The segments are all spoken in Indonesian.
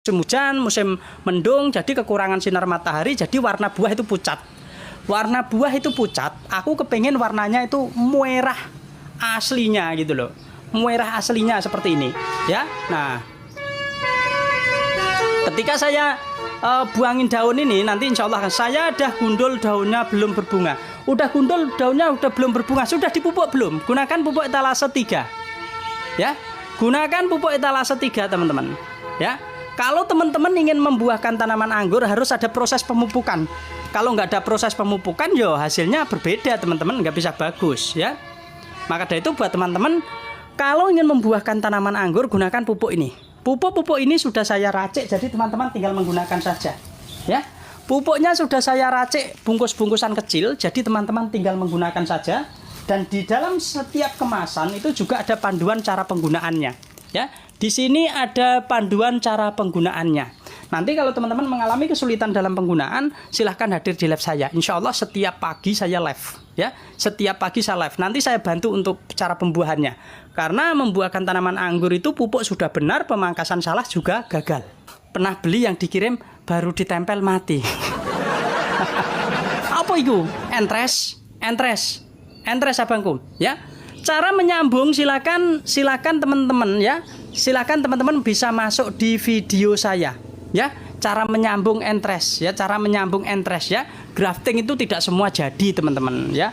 hujan, musim mendung, jadi kekurangan sinar matahari, jadi warna buah itu pucat. Warna buah itu pucat, aku kepengen warnanya itu merah aslinya gitu loh. Merah aslinya seperti ini, ya. Nah, ketika saya buangin daun ini, nanti insya Allah saya ada gundul daunnya belum berbunga. Udah gundul daunnya udah belum berbunga, sudah dipupuk belum? Gunakan pupuk etalase 3. Ya. Gunakan pupuk etalase 3, teman-teman. Ya. Kalau teman-teman ingin membuahkan tanaman anggur harus ada proses pemupukan. Kalau nggak ada proses pemupukan, yo hasilnya berbeda, teman-teman, nggak bisa bagus, ya. Maka dari itu buat teman-teman, kalau ingin membuahkan tanaman anggur gunakan pupuk ini. Pupuk-pupuk ini sudah saya racik, jadi teman-teman tinggal menggunakan saja, ya. Pupuknya sudah saya racik bungkus-bungkusan kecil, jadi teman-teman tinggal menggunakan saja. Dan di dalam setiap kemasan itu juga ada panduan cara penggunaannya, ya. Di sini ada panduan cara penggunaannya. Nanti kalau teman-teman mengalami kesulitan dalam penggunaan, silahkan hadir di live saya. Insya Allah setiap pagi saya live, ya. Setiap pagi saya live. Nanti saya bantu untuk cara pembuahannya. Karena membuahkan tanaman anggur itu pupuk sudah benar, pemangkasan salah juga gagal. Pernah beli yang dikirim baru ditempel mati. Apa itu? Entres abangku, ya. Cara menyambung silakan teman-teman, ya. Silakan teman-teman bisa masuk di video saya, ya. Cara menyambung entres, ya. Cara menyambung entres, ya. Grafting itu tidak semua jadi, teman-teman, ya.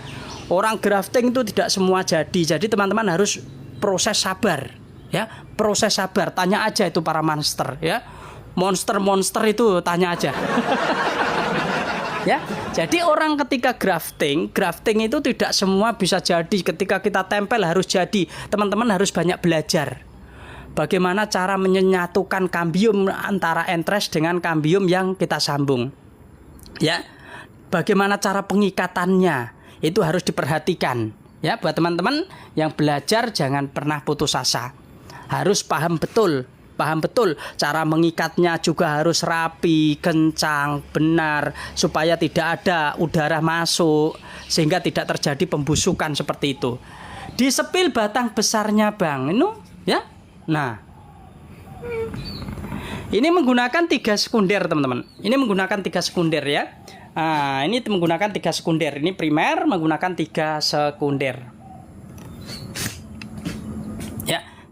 Orang grafting itu tidak semua jadi. Jadi teman-teman harus proses sabar, ya. Proses sabar. Tanya aja itu para monster, ya. Monster itu tanya aja. Ya, jadi orang ketika grafting itu tidak semua bisa jadi. Ketika kita tempel harus jadi. Teman-teman harus banyak belajar. Bagaimana cara menyatukan kambium antara entres dengan kambium yang kita sambung. Ya, bagaimana cara pengikatannya itu harus diperhatikan. Ya, buat teman-teman yang belajar jangan pernah putus asa. Harus paham betul cara mengikatnya juga harus rapi, kencang, benar, supaya tidak ada udara masuk sehingga tidak terjadi pembusukan seperti itu. Disepil batang besarnya, Bang. Ini, ya. Nah, ini menggunakan 3 sekunder, teman-teman. Ini menggunakan 3 sekunder, ya. Nah, ini menggunakan 3 sekunder. Ini primer menggunakan 3 sekunder.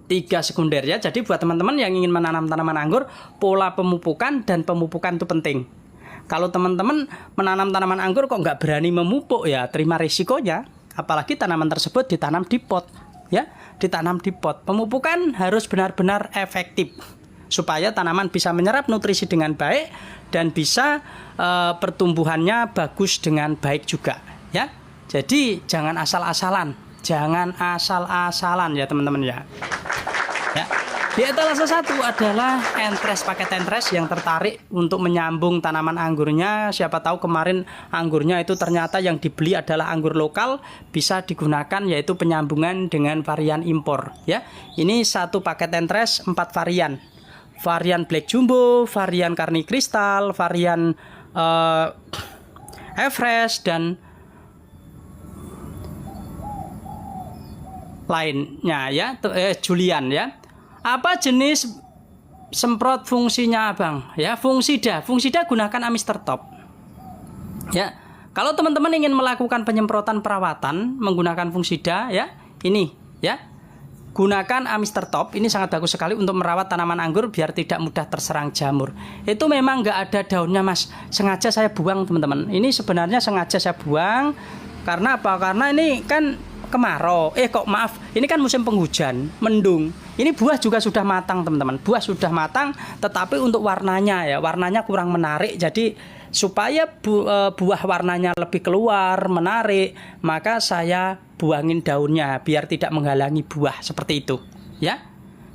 3 sekunder, ya. Jadi buat teman-teman yang ingin menanam tanaman anggur, pola pemupukan dan pemupukan itu penting. Kalau teman-teman menanam tanaman anggur kok nggak berani memupuk, ya terima risikonya. Apalagi tanaman tersebut ditanam di pot, ya. Ditanam di pot. Pemupukan harus benar-benar efektif supaya tanaman bisa menyerap nutrisi dengan baik dan bisa pertumbuhannya bagus dengan baik juga, ya. Jadi jangan asal-asalan. Jangan asal-asalan, ya teman-teman, ya. Ya. Di etalase 1 adalah entres, paket entres yang tertarik untuk menyambung tanaman anggurnya. Siapa tahu kemarin anggurnya itu ternyata yang dibeli adalah anggur lokal, bisa digunakan yaitu penyambungan dengan varian impor, ya. Ini satu paket entres 4 varian. Varian Black Jumbo, varian Carni Kristal, varian Everest dan lainnya, ya. Julian, ya. Apa jenis semprot fungsinya, Bang? Ya, fungsida gunakan Amister Top. Ya. Kalau teman-teman ingin melakukan penyemprotan perawatan menggunakan fungsida, ya, ini, ya. Gunakan Amister Top. Ini sangat bagus sekali untuk merawat tanaman anggur biar tidak mudah terserang jamur. Itu memang nggak ada daunnya, Mas. Sengaja saya buang, teman-teman. Ini sebenarnya sengaja saya buang karena apa? Karena ini kan kemarau, ini kan musim penghujan, mendung. Ini buah juga sudah matang, teman-teman. Buah sudah matang, tetapi untuk warnanya, ya, warnanya kurang menarik. Jadi supaya buah warnanya lebih keluar, menarik, maka saya buangin daunnya biar tidak menghalangi buah seperti itu, ya.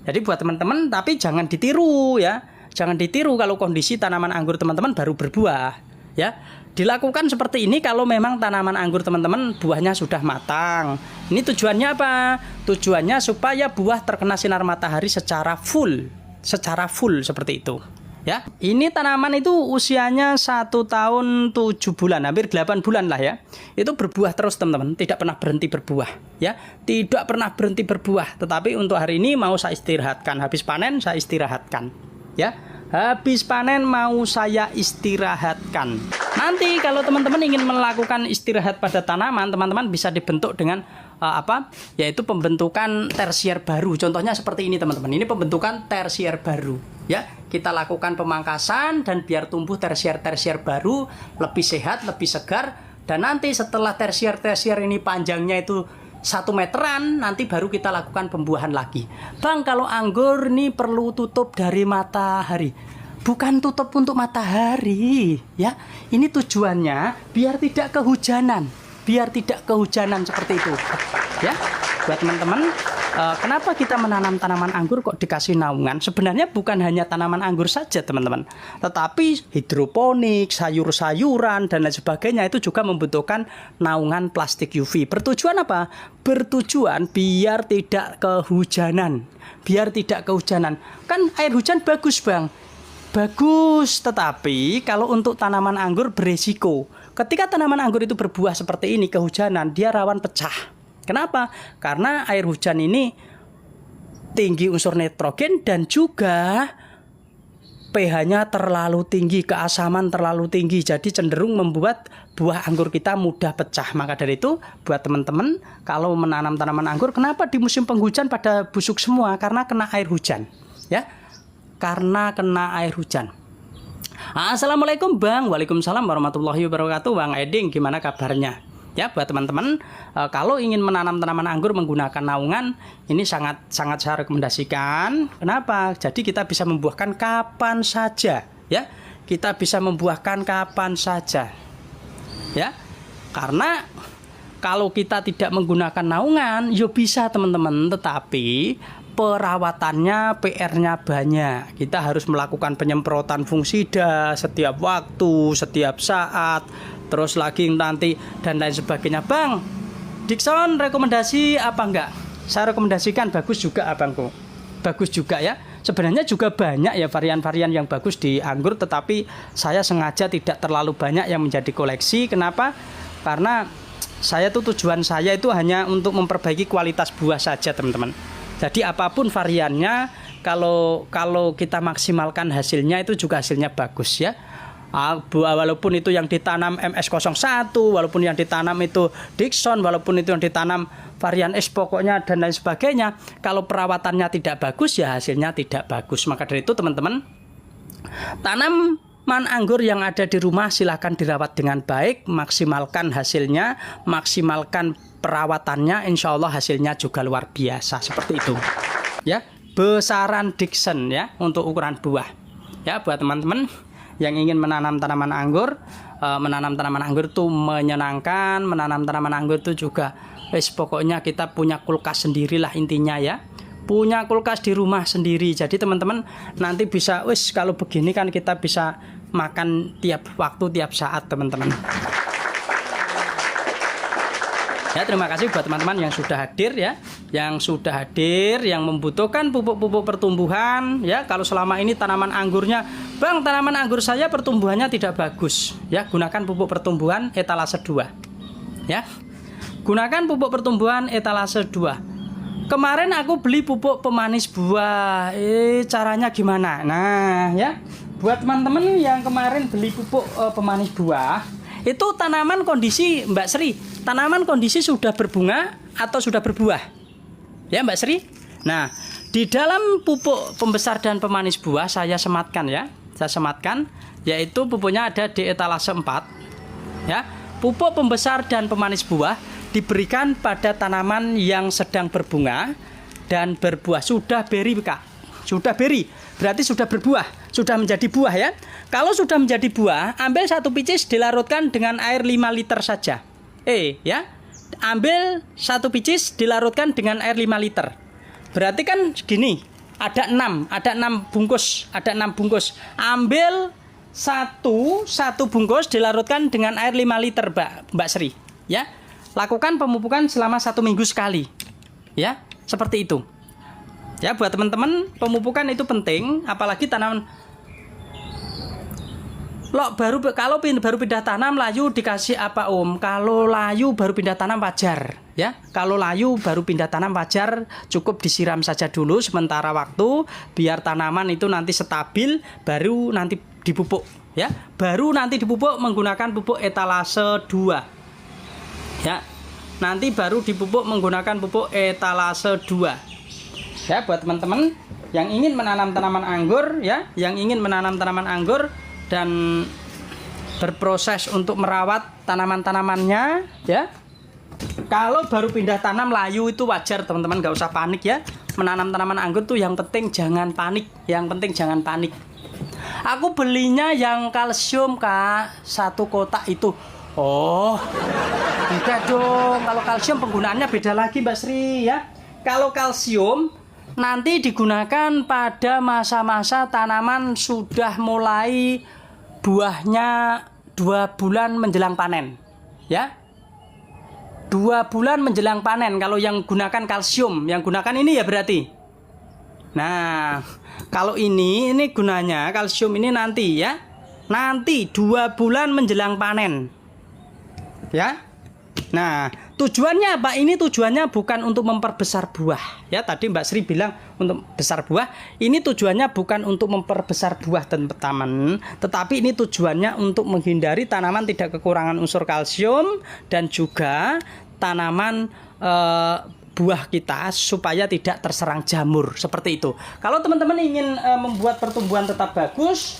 Jadi buat teman-teman, tapi jangan ditiru, ya. Jangan ditiru kalau kondisi tanaman anggur teman-teman baru berbuah, ya. Dilakukan seperti ini kalau memang tanaman anggur teman-teman buahnya sudah matang. Ini tujuannya apa? Tujuannya supaya buah terkena sinar matahari secara full seperti itu, ya. Ini tanaman itu usianya 1 tahun 7 bulan, hampir 8 bulan lah, ya. Itu berbuah terus, teman-teman, tidak pernah berhenti berbuah, ya. Tidak pernah berhenti berbuah. Tetapi untuk hari ini mau saya istirahatkan, habis panen saya istirahatkan, ya. habis panen mau saya istirahatkan. Nanti kalau teman-teman ingin melakukan istirahat pada tanaman, teman-teman bisa dibentuk dengan yaitu pembentukan tersier baru. Contohnya seperti ini teman-teman. Ini pembentukan tersier baru ya. Kita lakukan pemangkasan dan biar tumbuh tersier baru, lebih sehat, lebih segar. Dan nanti setelah tersier ini panjangnya itu 1 meteran, nanti baru kita lakukan pembuahan lagi. Bang, kalau anggur ini perlu tutup dari matahari. Bukan tutup untuk matahari ya. Ini tujuannya biar tidak kehujanan. Seperti itu ya. Buat teman-teman, kenapa kita menanam tanaman anggur kok dikasih naungan? Sebenarnya bukan hanya tanaman anggur saja teman-teman, tetapi hidroponik, sayur-sayuran dan lain sebagainya itu juga membutuhkan naungan plastik UV. Bertujuan apa? Bertujuan biar tidak kehujanan. Kan air hujan bagus bang, bagus, tetapi kalau untuk tanaman anggur beresiko. Ketika tanaman anggur itu berbuah seperti ini, kehujanan, dia rawan pecah. Kenapa? Karena air hujan ini tinggi unsur nitrogen dan juga pH-nya terlalu tinggi, keasaman terlalu tinggi. Jadi cenderung membuat buah anggur kita mudah pecah. Maka dari itu, buat teman-teman, kalau menanam tanaman anggur, kenapa di musim penghujan pada busuk semua? Karena kena air hujan. Ya, karena kena air hujan. Assalamualaikum Bang. Waalaikumsalam warahmatullahi wabarakatuh. Bang Eding, gimana kabarnya? Ya, buat teman-teman, kalau ingin menanam tanaman anggur menggunakan naungan, ini sangat saya rekomendasikan. Kenapa? Jadi kita bisa membuahkan kapan saja, ya. Kita bisa membuahkan kapan saja. Ya. Karena kalau kita tidak menggunakan naungan, ya bisa teman-teman, tetapi perawatannya PR-nya banyak. Kita harus melakukan penyemprotan fungisida setiap waktu, setiap saat, terus lagi nanti dan lain sebagainya. Bang, Dickson rekomendasi apa enggak? Saya rekomendasikan bagus juga abangku. Bagus juga ya. Sebenarnya juga banyak ya varian-varian yang bagus di anggur, tetapi saya sengaja tidak terlalu banyak yang menjadi koleksi. Kenapa? Karena tujuan saya itu hanya untuk memperbaiki kualitas buah saja teman-teman. Jadi apapun variannya, kalau kita maksimalkan hasilnya itu juga hasilnya bagus ya. Walaupun itu yang ditanam MS01, walaupun yang ditanam itu Dickson, walaupun itu yang ditanam varian S pokoknya dan lain sebagainya, kalau perawatannya tidak bagus ya hasilnya tidak bagus. Maka dari itu teman-teman, tanaman anggur yang ada di rumah silahkan dirawat dengan baik, maksimalkan hasilnya, maksimalkan perawatannya, insya Allah hasilnya juga luar biasa seperti itu ya. Besaran Dickson ya untuk ukuran buah ya. Buat teman-teman yang ingin menanam tanaman anggur, itu menyenangkan. Menanam tanaman anggur itu juga pokoknya kita punya kulkas sendirilah intinya ya, punya kulkas di rumah sendiri. Jadi teman-teman nanti bisa kalau begini kan kita bisa makan tiap waktu tiap saat teman-teman. Ya, terima kasih buat teman-teman yang sudah hadir ya, yang membutuhkan pupuk-pupuk pertumbuhan ya. Kalau selama ini tanaman anggurnya, Bang, tanaman anggur saya pertumbuhannya tidak bagus ya, gunakan pupuk pertumbuhan etalase 2 ya. Gunakan pupuk pertumbuhan etalase 2. Kemarin aku beli pupuk pemanis buah. Caranya gimana? Nah, ya. Buat teman-teman yang kemarin beli pupuk pemanis buah, itu tanaman kondisi Mbak Sri, tanaman kondisi sudah berbunga atau sudah berbuah? Ya Mbak Sri. Nah, di dalam pupuk pembesar dan pemanis buah saya sematkan ya. Saya sematkan yaitu pupuknya ada di etalase 4. Ya. Pupuk pembesar dan pemanis buah diberikan pada tanaman yang sedang berbunga dan berbuah. Sudah beri, Kak. Sudah beri. Berarti sudah berbuah, sudah menjadi buah ya. Kalau sudah menjadi buah, ambil 1 picis dilarutkan dengan air 5 liter saja. Ya. Ambil 1 picis dilarutkan dengan air 5 liter. Berarti kan segini, ada 6 bungkus, ada 6 bungkus. Ambil satu bungkus dilarutkan dengan air 5 liter, Mbak Sri, ya. Lakukan pemupukan selama 1 minggu sekali. Ya, seperti itu. Ya, buat teman-teman, pemupukan itu penting, apalagi tanaman kalau baru pindah tanam layu dikasih apa Om? Kalau layu baru pindah tanam wajar Ya, kalau layu baru pindah tanam wajar, cukup disiram saja dulu sementara waktu biar tanaman itu nanti stabil, baru nanti dipupuk ya. Baru nanti dipupuk menggunakan pupuk etalase 2. Ya. Nanti baru dipupuk menggunakan pupuk etalase 2. Ya, buat teman-teman yang ingin menanam tanaman anggur ya, yang ingin menanam tanaman anggur dan berproses untuk merawat tanaman-tanamannya ya. Kalau baru pindah tanam layu itu wajar teman-teman, nggak usah panik ya. Menanam tanaman anggur tuh yang penting jangan panik, yang penting jangan panik. Aku belinya yang kalsium Kak, 1 kotak itu. Oh, beda dong. Kalau kalsium penggunaannya beda lagi Mbak Sri ya. Kalau kalsium nanti digunakan pada masa-masa tanaman sudah mulai buahnya 2 bulan menjelang panen ya. 2 bulan menjelang panen kalau yang gunakan kalsium, yang gunakan ini ya berarti. Nah, kalau ini gunanya kalsium ini nanti ya. Nanti 2 bulan menjelang panen. Ya. Nah, tujuannya apa? Ini tujuannya bukan untuk memperbesar buah. Ya, tadi Mbak Sri bilang untuk besar buah. Ini tujuannya bukan untuk memperbesar buah teman-teman, tetapi ini tujuannya untuk menghindari tanaman tidak kekurangan unsur kalsium dan juga tanaman buah kita supaya tidak terserang jamur seperti itu. Kalau teman-teman ingin membuat pertumbuhan tetap bagus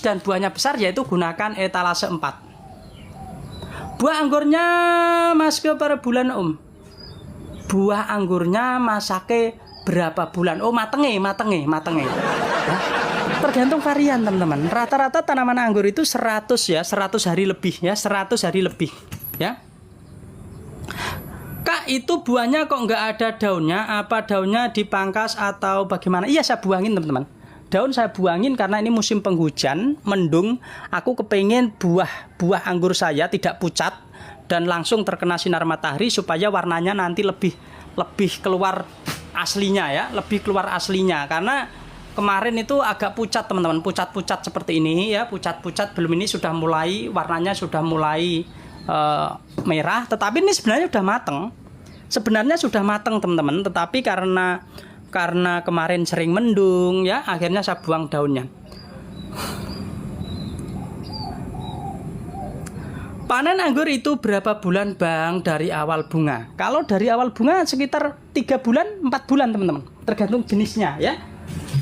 dan buahnya besar, yaitu gunakan etalase 4. Buah anggurnya masake per bulan buah anggurnya masake berapa bulan? Oh, matenge. Ya. Tergantung varian teman-teman. Rata-rata tanaman anggur itu 100 ya, 100 hari lebih ya, 100 hari lebih ya. Kak, itu buahnya kok nggak ada daunnya? Apa daunnya dipangkas atau bagaimana? Iya, saya buangin teman-teman. Daun saya buangin karena ini musim penghujan, mendung. Aku kepengen buah anggur saya tidak pucat dan langsung terkena sinar matahari supaya warnanya nanti lebih keluar aslinya ya, lebih keluar aslinya. Karena kemarin itu agak pucat teman-teman, pucat-pucat seperti ini ya, pucat-pucat. Belum ini sudah mulai warnanya sudah mulai merah, tetapi ini sebenarnya sudah mateng. Sebenarnya sudah mateng teman-teman, tetapi karena kemarin sering mendung ya, akhirnya saya buang daunnya. Panen anggur itu berapa bulan Bang dari awal bunga? Kalau dari awal bunga sekitar 3 bulan, 4 bulan teman-teman. Tergantung jenisnya ya.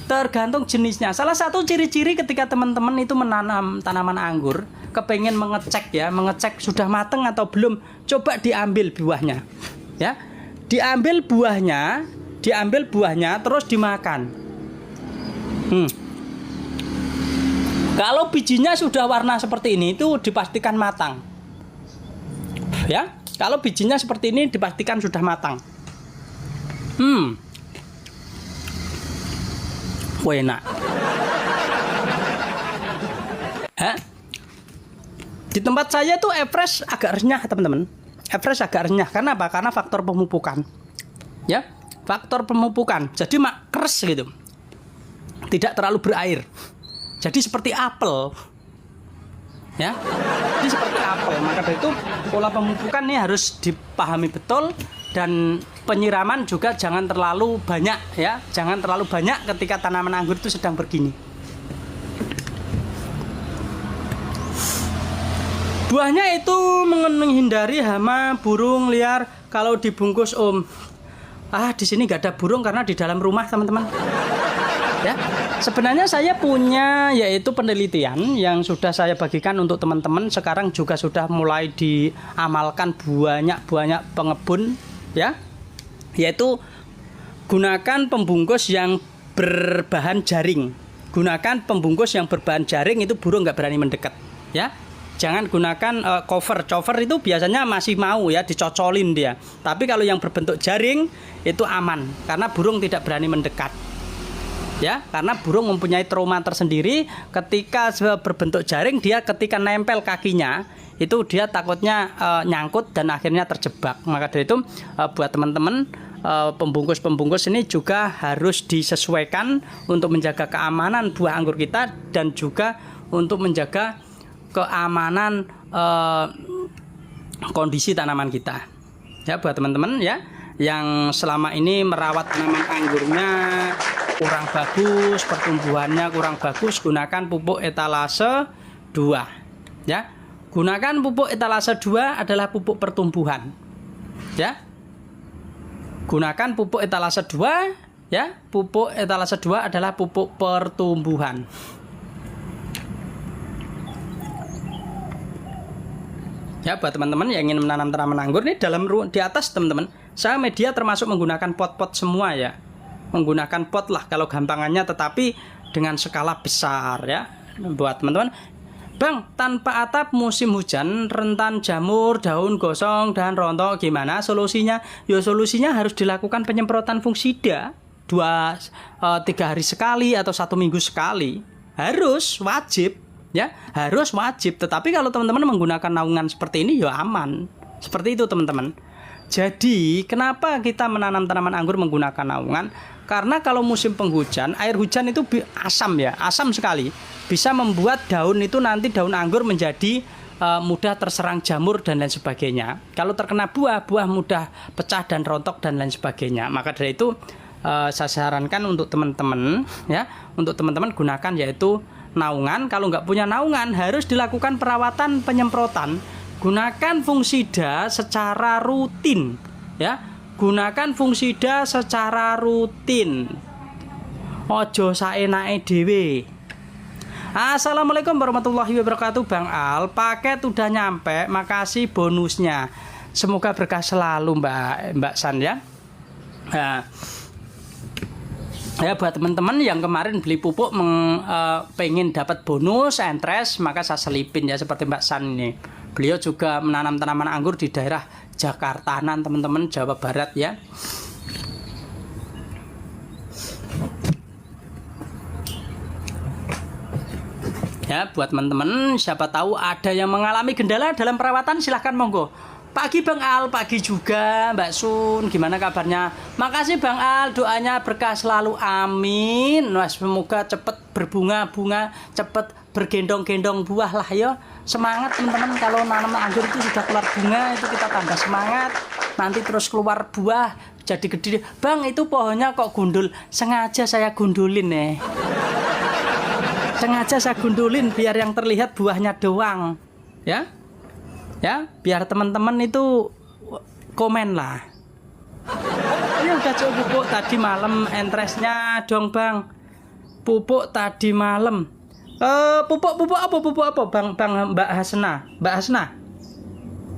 Tergantung jenisnya. Salah satu ciri-ciri ketika teman-teman itu menanam tanaman anggur, kepengen mengecek sudah mateng atau belum, coba diambil buahnya. Ya. Diambil buahnya terus dimakan. Kalau bijinya sudah warna seperti ini itu dipastikan matang. Ya, kalau bijinya seperti ini dipastikan sudah matang. Enak. Di tempat saya tuh Everest agak renyah teman-teman. Everest agak renyah karena apa? Karena faktor pemupukan. Ya. Faktor pemupukan, jadi keras gitu, tidak terlalu berair, jadi seperti apel, ya, jadi seperti apel. Maka dari itu pola pemupukan ini harus dipahami betul dan penyiraman juga jangan terlalu banyak, ya, jangan terlalu banyak ketika tanaman anggur itu sedang begini. Buahnya itu menghindari hama, burung liar kalau dibungkus di sini nggak ada burung karena di dalam rumah teman-teman. Ya, sebenarnya saya punya yaitu penelitian yang sudah saya bagikan untuk teman-teman. Sekarang juga sudah mulai diamalkan banyak pengebun, ya, yaitu gunakan pembungkus yang berbahan jaring. Gunakan pembungkus yang berbahan jaring, itu burung nggak berani mendekat, ya. Jangan gunakan cover itu biasanya masih mau ya, dicocolin dia. Tapi kalau yang berbentuk jaring itu aman karena burung tidak berani mendekat. Ya, karena burung mempunyai trauma tersendiri ketika berbentuk jaring, dia ketika nempel kakinya itu dia takutnya nyangkut dan akhirnya terjebak. Maka dari itu buat teman-teman pembungkus-pembungkus ini juga harus disesuaikan untuk menjaga keamanan buah anggur kita dan juga untuk menjaga keamanan kondisi tanaman kita. Ya, buat teman-teman ya yang selama ini merawat tanaman anggurnya kurang bagus, pertumbuhannya kurang bagus, gunakan pupuk etalase 2. Ya. Gunakan pupuk etalase 2 adalah pupuk pertumbuhan. Ya. Gunakan pupuk etalase 2 ya. Pupuk etalase 2 adalah pupuk pertumbuhan. Ya, buat teman-teman yang ingin menanam tanaman anggur nih di atas teman-teman, saya media termasuk menggunakan pot-pot semua ya. Menggunakan pot lah kalau gampangannya, tetapi dengan skala besar ya. Buat teman-teman, Bang, tanpa atap musim hujan, rentan jamur, daun gosong, dan rontok, gimana solusinya? Ya solusinya harus dilakukan penyemprotan fungisida 2-3 hari sekali atau 1 minggu sekali. Harus wajib ya, harus wajib. Tetapi kalau teman-teman menggunakan naungan seperti ini ya aman. Seperti itu teman-teman. Jadi kenapa kita menanam tanaman anggur menggunakan naungan? Karena kalau musim penghujan, air hujan itu asam ya, asam sekali. Bisa membuat daun itu nanti daun anggur menjadi mudah terserang jamur dan lain sebagainya. Kalau terkena buah mudah pecah dan rontok dan lain sebagainya. Maka dari itu saya sarankan untuk teman-teman ya, untuk teman-teman gunakan yaitu naungan. Kalau nggak punya naungan harus dilakukan perawatan penyemprotan. Gunakan fungisida secara rutin ya. Gunakan fungisida secara rutin. Ojo saenake dhewe. Assalamualaikum warahmatullahi wabarakatuh. Bang Al, paket udah nyampe. Makasih bonusnya. Semoga berkah selalu Mbak San ya. Nah, ya buat teman-teman yang kemarin beli pupuk pengen dapat bonus entres, maka saya selipin ya seperti Mbak San ini. Beliau juga menanam tanaman anggur di daerah Jakartanan teman-teman, Jawa Barat ya. Ya buat teman-teman, siapa tahu ada yang mengalami kendala dalam perawatan, silahkan monggo. Pagi Bang Al, pagi juga Mbak Sun, gimana kabarnya? Makasih Bang Al, doanya berkah selalu, amin. Wah, semoga cepet berbunga-bunga, cepet bergendong-gendong buah lah ya. Semangat teman-teman, kalau nanam anggur itu sudah keluar bunga itu kita tambah semangat. Nanti terus keluar buah, jadi gede. Bang, itu pohonnya kok gundul? Sengaja saya gundulin nih. Sengaja saya gundulin biar yang terlihat buahnya doang. Ya. Ya, biar teman-teman itu komen lah. Ini udah coba pupuk tadi malam, entresnya dong Bang. Pupuk tadi malam. Pupuk apa Bang Mbak Hasna?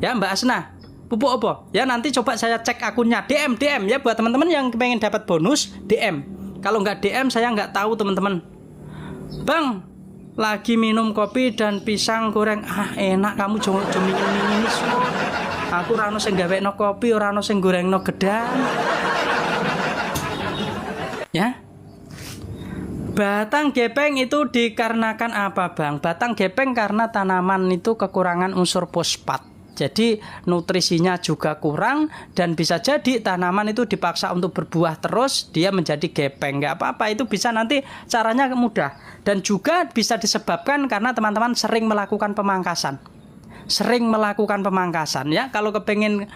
Ya Mbak Hasna. Pupuk apa? Ya nanti coba saya cek akunnya. DM ya buat teman-teman yang pengen dapat bonus, DM. Kalau nggak DM saya nggak tahu teman-teman. Bang, lagi minum kopi dan pisang goreng. Enak kamu ini. Aku ora ono sing gawekno kopi, ora ono sing gorengno gedang. Ya. Batang gepeng itu dikarenakan apa Bang? Batang gepeng karena tanaman itu kekurangan unsur fosfat. Jadi nutrisinya juga kurang dan bisa jadi tanaman itu dipaksa untuk berbuah terus, dia menjadi gepeng. Nggak apa-apa, itu bisa nanti caranya mudah. Dan juga bisa disebabkan karena teman-teman sering melakukan pemangkasan. Ya. Kalau kepengen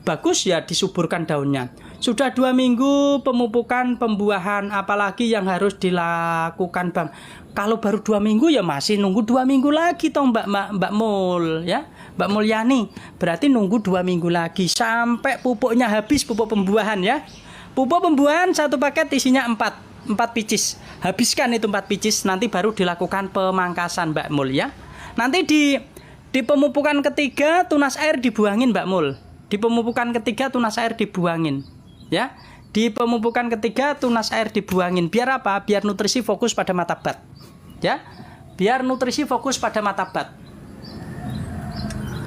bagus ya disuburkan daunnya. Sudah 2 minggu pemupukan pembuahan, apalagi yang harus dilakukan Bang? Kalau baru 2 minggu ya masih nunggu 2 minggu lagi toh Mbak Mul ya, Mbak Mulyani. Berarti nunggu 2 minggu lagi sampai pupuknya habis, pupuk pembuahan ya. Pupuk pembuahan 1 paket isinya 4 picis. Habiskan itu 4 picis, nanti baru dilakukan pemangkasan Mbak Mul ya. Nanti di pemupukan ketiga tunas air dibuangin Mbak Mul. Di pemupukan ketiga tunas air dibuangin ya. Di pemupukan ketiga tunas air dibuangin. Biar apa? Biar nutrisi fokus pada mata bat. Ya. Biar nutrisi fokus pada mata bat.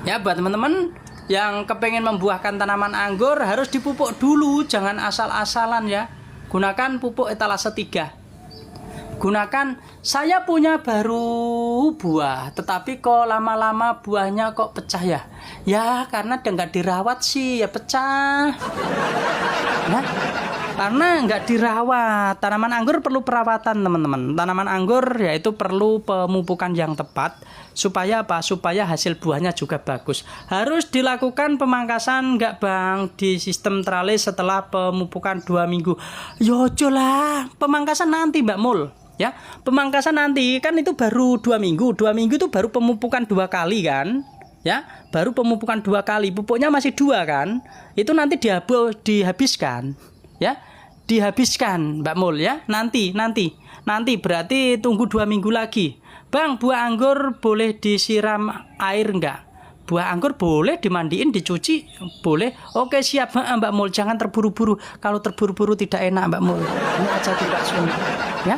Ya, buat teman-teman yang kepengen membuahkan tanaman anggur harus dipupuk dulu, jangan asal-asalan ya. Gunakan pupuk etalase 3. Gunakan, saya punya baru buah, tetapi kok lama-lama buahnya kok pecah ya? Ya karena nggak dirawat sih ya pecah. Nah, karena nggak dirawat. Tanaman anggur perlu perawatan teman-teman. Tanaman anggur yaitu perlu pemupukan yang tepat supaya apa? Supaya hasil buahnya juga bagus. Harus dilakukan pemangkasan nggak bang di sistem tralis setelah pemupukan 2 minggu. Yojo lah, pemangkasan nanti Mbak Mul. Ya, pemangkasan nanti kan itu baru 2 minggu. 2 minggu itu baru pemupukan 2 kali kan? Ya, baru pemupukan 2 kali. Pupuknya masih 2 kan? Itu nanti dihabiskan. Ya, dihabiskan Mbak Mul ya. Nanti berarti tunggu 2 minggu lagi. Bang, buah anggur boleh disiram air enggak? Buah anggur boleh dimandiin, dicuci, boleh. Oke, siap Mbak Mul. Jangan terburu-buru. Kalau terburu-buru tidak enak Mbak Mul. Ini aja tidak sunnah. Ya.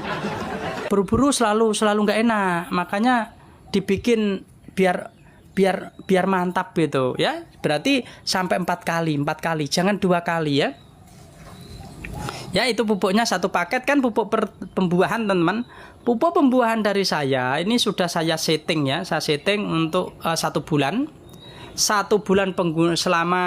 Buru-buru selalu nggak enak. Makanya dibikin biar mantap gitu ya. Berarti sampai 4 kali, jangan 2 kali ya. Ya, itu pupuknya 1 paket kan, pupuk pembuahan teman-teman. Pupuk pembuahan dari saya ini sudah saya setting ya. Saya setting untuk 1 bulan. 1 bulan selama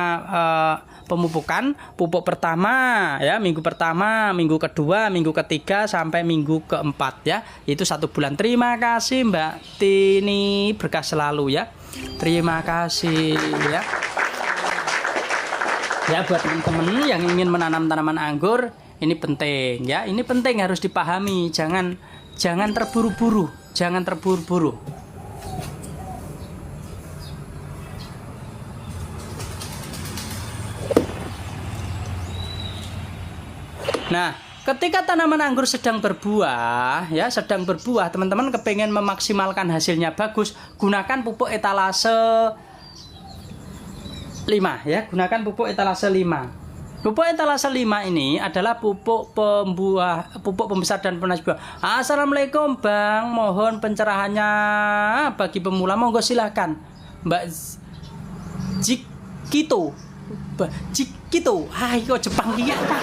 pemupukan. Pupuk pertama ya, minggu pertama, minggu kedua, minggu ketiga sampai minggu keempat ya. Itu 1 bulan. Terima kasih Mbak Tini, berkah selalu ya. Terima kasih ya. Ya, buat teman-teman yang ingin menanam tanaman anggur, ini penting ya. Ini penting, harus dipahami. Jangan terburu-buru. Jangan terburu-buru. Nah, ketika tanaman anggur sedang berbuah, ya, teman-teman kepengen memaksimalkan hasilnya bagus, gunakan pupuk etalase 5 ya, gunakan pupuk etalase 5. Pupuk etalase 5 ini adalah pupuk pembesar dan penamis buah. Assalamualaikum Bang, mohon pencerahannya bagi pemula. Monggo silahkan Mbak Jikito. Hai, kok Jepang iki apa?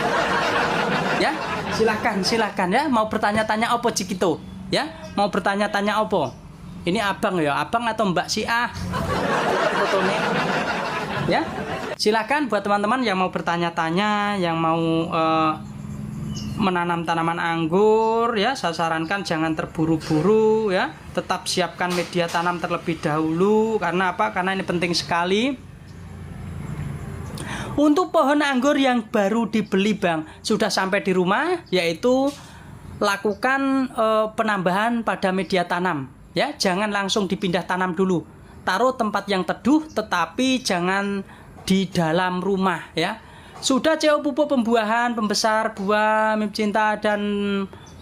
Ya, silakan ya. Mau bertanya-tanya apa Jikito? Ya, mau bertanya-tanya apa? Ini abang ya, abang atau Mbak Siah? Fotonya. Ya, silakan buat teman-teman yang mau bertanya-tanya, yang mau menanam tanaman anggur ya, saya sarankan jangan terburu-buru ya. Tetap siapkan media tanam terlebih dahulu. Karena apa? Karena ini penting sekali. Untuk pohon anggur yang baru dibeli Bang, sudah sampai di rumah, yaitu lakukan penambahan pada media tanam ya. Jangan langsung dipindah tanam dulu. Taruh tempat yang teduh, tetapi jangan di dalam rumah ya. Sudah CO pupuk pembuahan, pembesar buah, mip cinta dan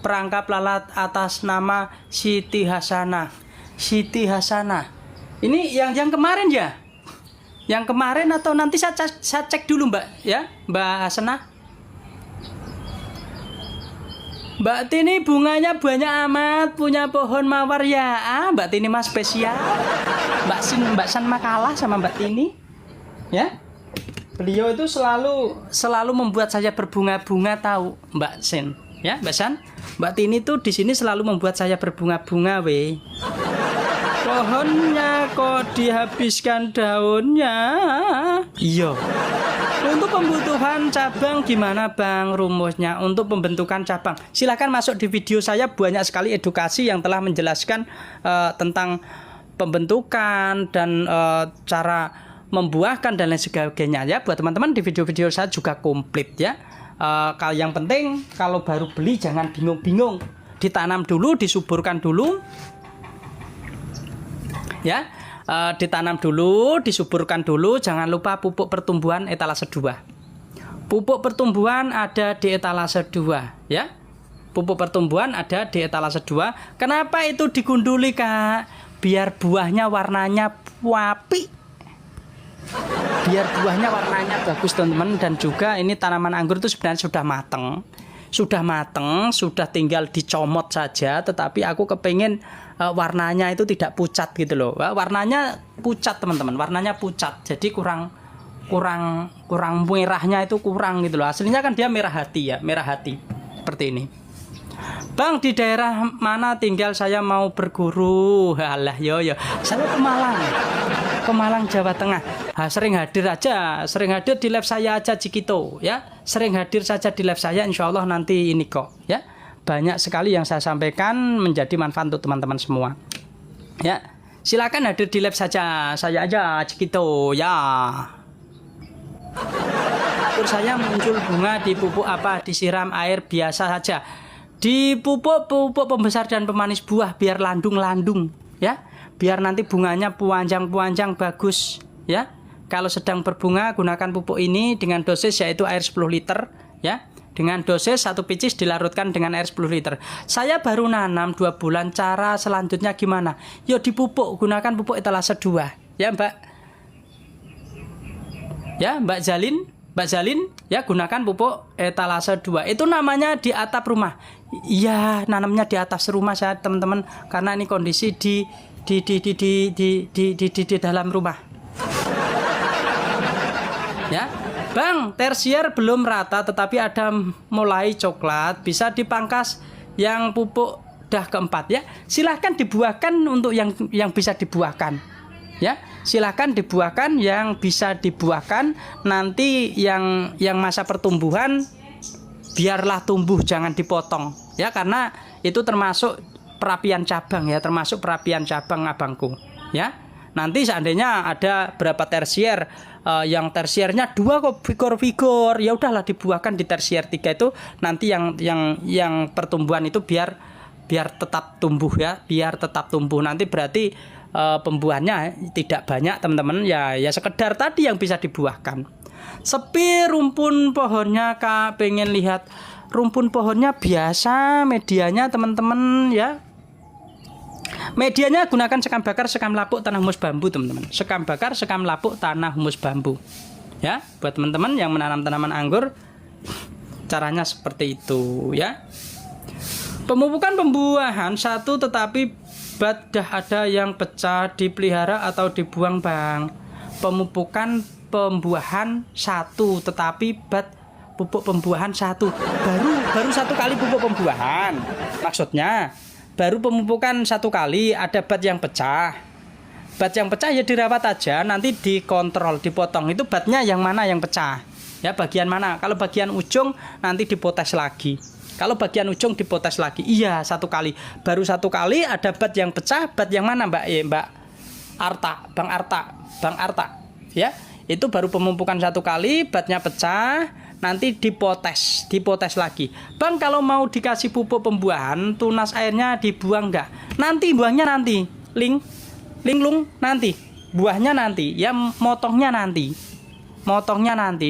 perangkap lalat atas nama Siti Hasanah. Ini yang kemarin ya? Yang kemarin atau nanti saya cek dulu Mbak ya, Mbak Hasanah. Mbak Tini bunganya banyak amat, punya pohon mawar ya. Mbak Tini mah spesial. Mbak San makalah sama Mbak Tini. Ya. Beliau itu selalu membuat saya berbunga-bunga tahu, Mbak Sen. Ya, Mbak San. Mbak Tini tuh di sini selalu membuat saya berbunga-bunga we. Pohonnya kok dihabiskan daunnya? Iya. Untuk pembutuhan cabang gimana Bang rumusnya untuk pembentukan cabang? Silahkan masuk di video saya, banyak sekali edukasi yang telah menjelaskan tentang pembentukan dan cara membuahkan dan lain sebagainya ya. Buat teman-teman di video-video saya juga komplit ya. Yang penting kalau baru beli jangan bingung-bingung, ditanam dulu, disuburkan dulu. Ya, ditanam dulu, disuburkan dulu. Jangan lupa pupuk pertumbuhan etalase 2. Pupuk pertumbuhan ada di etalase 2 ya. Pupuk pertumbuhan ada di etalase 2. Kenapa itu digunduli Kak? Biar buahnya warnanya wapi. Biar buahnya warnanya bagus teman-teman. Dan juga ini tanaman anggur itu sebenarnya sudah mateng, sudah tinggal dicomot saja. Tetapi aku kepengen warnanya itu tidak pucat gitu loh. Warnanya pucat teman-teman, warnanya pucat. Jadi kurang merahnya itu kurang gitu loh. Aslinya kan dia merah hati ya, merah hati seperti ini. Bang, di daerah mana tinggal, saya mau berguru. Alah yo. Saya ke Malang, Jawa Tengah. Sering hadir aja, sering hadir di live saya aja Cikito ya. Sering hadir saja di live saya, insya Allah nanti ini kok ya. Banyak sekali yang saya sampaikan menjadi manfaat untuk teman-teman semua. Ya, silakan hadir di live saja, saya aja Cikito ya. Terus saya muncul bunga dipupuk apa? Disiram air biasa saja. Dipupuk pembesar dan pemanis buah biar landung-landung ya. Biar nanti bunganya panjang-panjang bagus ya. Kalau sedang berbunga gunakan pupuk ini dengan dosis yaitu air 10 liter ya. Dengan dosis 1 picis dilarutkan dengan air 10 liter. Saya baru nanam 2 bulan, cara selanjutnya gimana? Yo dipupuk, gunakan pupuk etalase 2 ya Mbak. Ya Mbak Zalin ya, gunakan pupuk etalase 2. Itu namanya di atap rumah. Iya, nanamnya di atas rumah saya teman-teman, karena ini kondisi di dalam rumah. Ya. Bang, tersier belum rata tetapi ada mulai coklat, bisa dipangkas yang pupuk dah keempat ya. Silahkan dibuahkan untuk yang bisa dibuahkan. Ya, silahkan dibuahkan yang bisa dibuahkan. Nanti yang masa pertumbuhan biarlah tumbuh, jangan dipotong ya, karena itu termasuk perapian cabang ya, termasuk perapian cabang abangku ya. Nanti seandainya ada berapa tersier, yang tersiernya 2 kok vigor ya udahlah dibuahkan di tersier 3 itu. Nanti yang pertumbuhan itu biar tetap tumbuh ya, biar tetap tumbuh. Nanti berarti pembuahannya tidak banyak teman-teman ya sekedar tadi yang bisa dibuahkan. Sepi rumpun pohonnya Kak, pengen lihat rumpun pohonnya biasa, medianya teman-teman ya. Medianya gunakan sekam bakar, sekam lapuk, tanah humus bambu teman-teman. Sekam bakar, sekam lapuk, tanah humus bambu. Ya, buat teman-teman yang menanam tanaman anggur caranya seperti itu ya. Pemupukan pembuahan 1 tetapi bat dah ada yang pecah, dipelihara atau dibuang Bang. Pemupukan pembuahan 1 tetapi bat pupuk pembuahan 1. Baru 1 kali pupuk pembuahan. Maksudnya baru pemupukan 1 kali ada bat yang pecah. Bat yang pecah ya dirawat aja, nanti dikontrol, dipotong. Itu batnya yang mana yang pecah? Ya, bagian mana? Kalau bagian ujung nanti dipotes lagi. Kalau bagian ujung dipotes lagi. Iya, 1 kali. Baru 1 kali ada bat yang pecah. Bat yang mana Mbak? Mbak Arta, Bang Arta. Ya, itu baru pemupukan 1 kali, batnya pecah, nanti dipotes lagi. Bang, kalau mau dikasih pupuk pembuahan, tunas airnya dibuang enggak? Nanti buahnya nanti. Linglung nanti. Buahnya nanti, ya motongnya nanti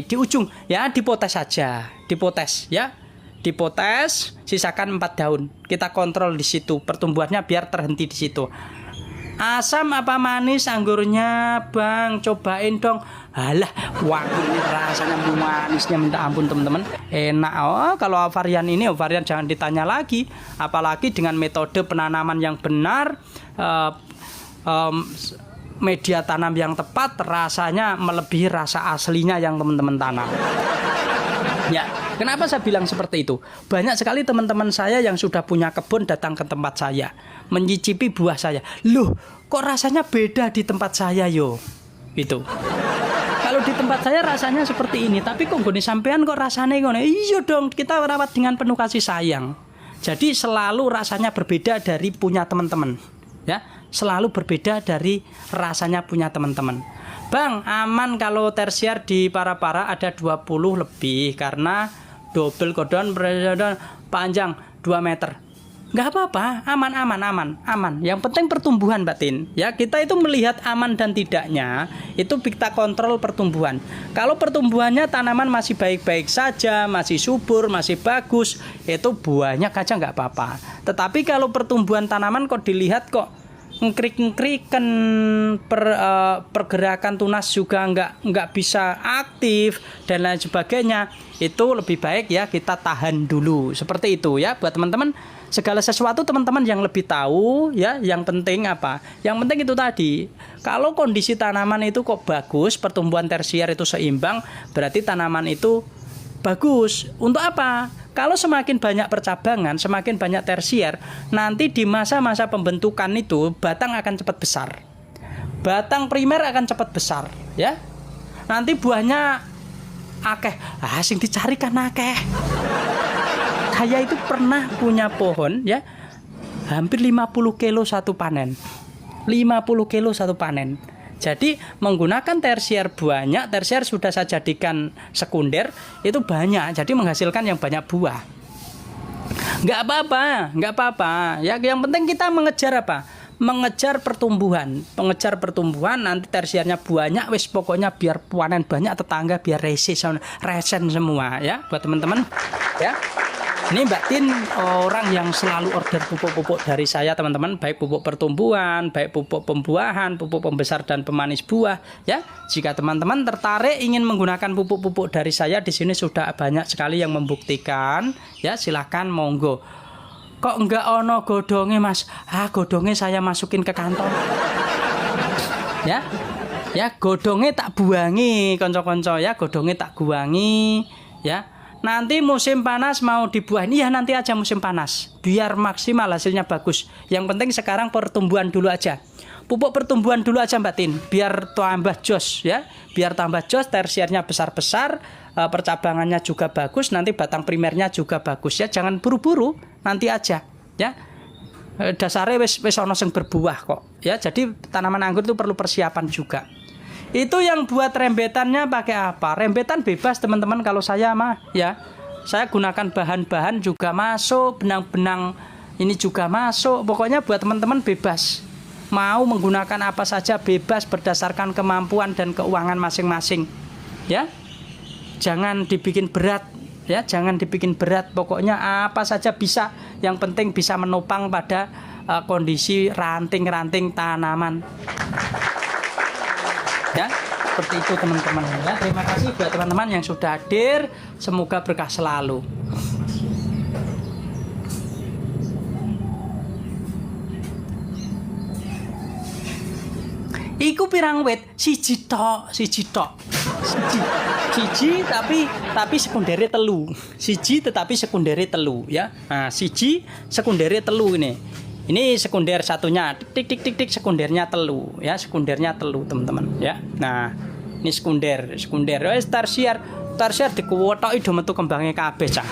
di ujung ya, dipotes saja. Dipotes ya. Dipotes, sisakan 4 daun. Kita kontrol di situ, pertumbuhannya biar terhenti di situ. Asam apa manis anggurnya Bang? Cobain dong. Alah, wangi ini rasanya manisnya minta ampun teman-teman. Enak. Kalau varian ini, varian jangan ditanya lagi. Apalagi dengan metode penanaman yang benar, media tanam yang tepat, rasanya melebihi rasa aslinya yang teman-teman tanam. Ya, kenapa saya bilang seperti itu? Banyak sekali teman-teman saya yang sudah punya kebun datang ke tempat saya, mencicipi buah saya. Loh, kok rasanya beda di tempat saya yo? Gitu. Kalau di tempat saya rasanya seperti ini, tapi kok gini sampean kok rasanya ngono? Iya dong, kita rawat dengan penuh kasih sayang. Jadi selalu rasanya berbeda dari punya teman-teman. Ya, selalu berbeda dari rasanya punya teman-teman. Bang, aman kalau tersier di para-para ada 20 lebih karena double godon panjang 2 meter. Nggak apa-apa, aman. Yang penting pertumbuhan batin. Ya, kita itu melihat aman dan tidaknya, itu kita kontrol pertumbuhan. Kalau pertumbuhannya tanaman masih baik-baik saja, masih subur, masih bagus, itu buahnya aja nggak apa-apa. Tetapi kalau pertumbuhan tanaman kok dilihat kok ngekrik-ngekrikan, pergerakan tunas juga nggak bisa aktif dan lain sebagainya, itu lebih baik ya kita tahan dulu. Seperti itu ya buat teman-teman. Segala sesuatu teman-teman yang lebih tahu ya. Yang penting apa? Yang penting itu tadi, kalau kondisi tanaman itu kok bagus, pertumbuhan tersier itu seimbang, berarti tanaman itu bagus. Untuk apa? Kalau semakin banyak percabangan, semakin banyak tersier, nanti di masa-masa pembentukan itu batang akan cepat besar. Batang primer akan cepat besar, ya. nanti buahnya akeh. Sing dicari kan akeh. Saya itu pernah punya pohon ya, hampir 50 kilo satu panen. 50 kilo satu panen. Jadi menggunakan tersier banyak, tersier sudah saya jadikan sekunder, itu banyak. Jadi menghasilkan yang banyak buah. Nggak apa-apa. Ya, yang penting kita mengejar apa? Mengejar pertumbuhan. Mengejar pertumbuhan, nanti tersiernya banyak, wis pokoknya biar panen banyak, tetangga biar resen semua ya, buat teman-teman ya. Ini Mbak Tin orang yang selalu order pupuk-pupuk dari saya teman-teman, baik pupuk pertumbuhan, baik pupuk pembuahan, pupuk pembesar dan pemanis buah ya. Jika teman-teman tertarik ingin menggunakan pupuk-pupuk dari saya, di sini sudah banyak sekali yang membuktikan ya, silahkan monggo. Kok enggak ono godonge Mas? Godonge saya masukin ke kantong. Ya. Ya, godonge tak buangi konco-konco ya, godonge tak buangi ya. Nanti musim panas mau dibuahin, iya nanti aja musim panas, biar maksimal hasilnya bagus. Yang penting sekarang pertumbuhan dulu aja. Pupuk pertumbuhan dulu aja Mbak Tin, biar tambah jos ya, biar tambah jos, tersiernya besar-besar, percabangannya juga bagus, nanti batang primernya juga bagus ya. Jangan buru-buru, nanti aja ya. Dasarnya wis ono sing berbuah kok ya. Jadi tanaman anggur itu perlu persiapan juga. Itu yang buat rembetannya pakai apa? Rembetan bebas teman-teman, kalau saya mah ya. Saya gunakan bahan-bahan juga masuk, benang-benang ini juga masuk. Pokoknya buat teman-teman bebas. Mau menggunakan apa saja bebas berdasarkan kemampuan dan keuangan masing-masing. Ya. Jangan dibikin berat ya, jangan dibikin berat. Pokoknya apa saja bisa, yang penting bisa menopang pada kondisi ranting-ranting tanaman. Ya, seperti itu teman-teman ya. Terima kasih buat teman-teman yang sudah hadir, semoga berkah selalu. Iku pirang wit? Siji tok. Siji tapi sekundere telu. Siji tetapi sekundere telu ya. Nah, siji sekundere telu ini. Ini sekunder satunya, tik sekundernya telu ya, sekundernya telu teman-teman ya. Nah, ini sekunder. Wis tersier dikuwotoki do metu kembange kabeh cah.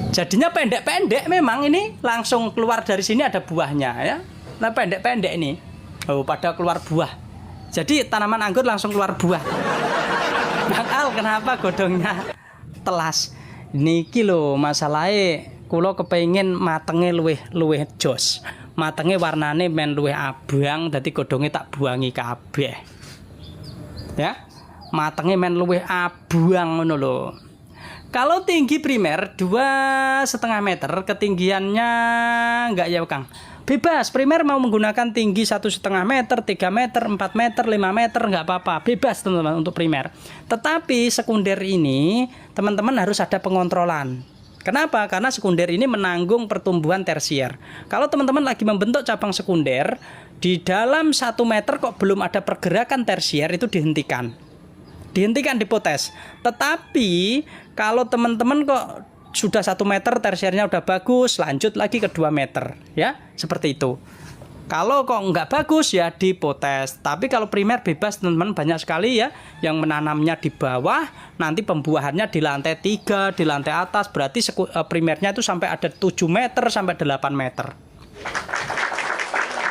Jadinya pendek-pendek memang, ini langsung keluar dari sini ada buahnya ya. Nah, pendek-pendek ini. Pada keluar buah. Jadi tanaman anggur langsung keluar buah. Bang Al, kenapa godongnya telas? Niki lho masalahe, kula kepengin matenge luwih jos. Matenge warnane men luwih abang, dadi godhonge tak buangi kabeh. Ya. Matenge men luwih abang ngono lho. Kalau tinggi primer 2,5 meter, ketinggiannya enggak ya Kang? Bebas, primer mau menggunakan tinggi 1,5 meter, 3 meter, 4 meter, 5 meter, enggak apa-apa. Bebas teman-teman untuk primer. Tetapi sekunder ini teman-teman harus ada pengontrolan. Kenapa? Karena sekunder ini menanggung pertumbuhan tersier. Kalau teman-teman lagi membentuk cabang sekunder, di dalam 1 meter kok belum ada pergerakan tersier, itu dihentikan. Dihentikan, dipotes. Tetapi kalau teman-teman kok sudah 1 meter tersiernya udah bagus, lanjut lagi ke 2 meter ya, seperti itu. Kalau kok nggak bagus ya dipotes. Tapi kalau primer bebas teman-teman, banyak sekali ya yang menanamnya di bawah, nanti pembuahannya di lantai 3, di lantai atas, berarti primernya itu sampai ada 7 meter sampai 8 meter.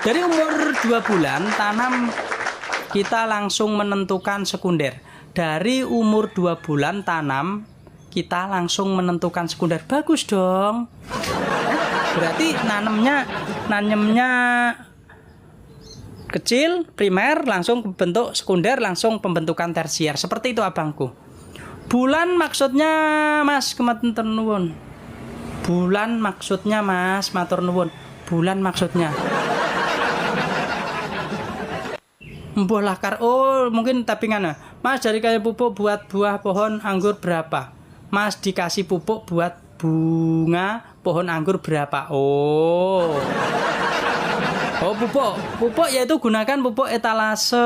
Dari umur 2 bulan tanam kita langsung menentukan sekunder. Dari umur 2 bulan tanam kita langsung menentukan sekunder, bagus dong. Berarti nanemnya kecil, primer, langsung bentuk sekunder, langsung pembentukan tersier. Seperti itu abangku. Bulan maksudnya Mas, kematur nuwun. Bulan maksudnya Mas, matur nuwun. Bulan maksudnya. Mbuh lakar. Oh, mungkin tapi ngana. Mas, dari kayak pupuk buat buah pohon anggur berapa? Mas, dikasih pupuk buat bunga pohon anggur berapa? Oh, pupuk yaitu gunakan pupuk etalase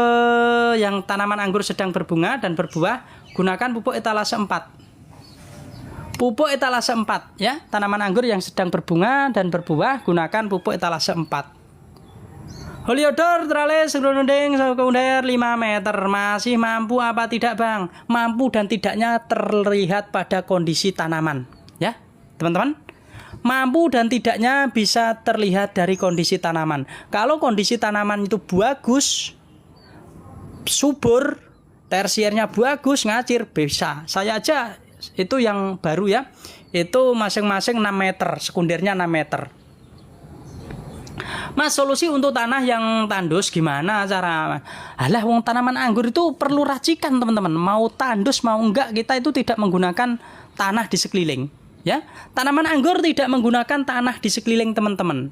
yang tanaman anggur sedang berbunga dan berbuah, gunakan pupuk etalase 4. Pupuk etalase 4 ya, tanaman anggur yang sedang berbunga dan berbuah gunakan pupuk etalase 4. Heliodor tralis serunding sekunder 5 meter. Masih mampu apa tidak Bang? Mampu dan tidaknya terlihat pada kondisi tanaman. Ya teman-teman, mampu dan tidaknya bisa terlihat dari kondisi tanaman. Kalau kondisi tanaman itu bagus, subur, tersiernya bagus, ngacir, bisa. Saya aja itu yang baru ya, itu masing-masing 6 meter, sekundernya 6 meter. Mas, solusi untuk tanah yang tandus gimana cara? Alah, wong tanaman anggur itu perlu racikan teman-teman. Mau tandus mau enggak, kita itu tidak menggunakan tanah di sekeliling. Ya, tanaman anggur tidak menggunakan tanah di sekeliling teman-teman.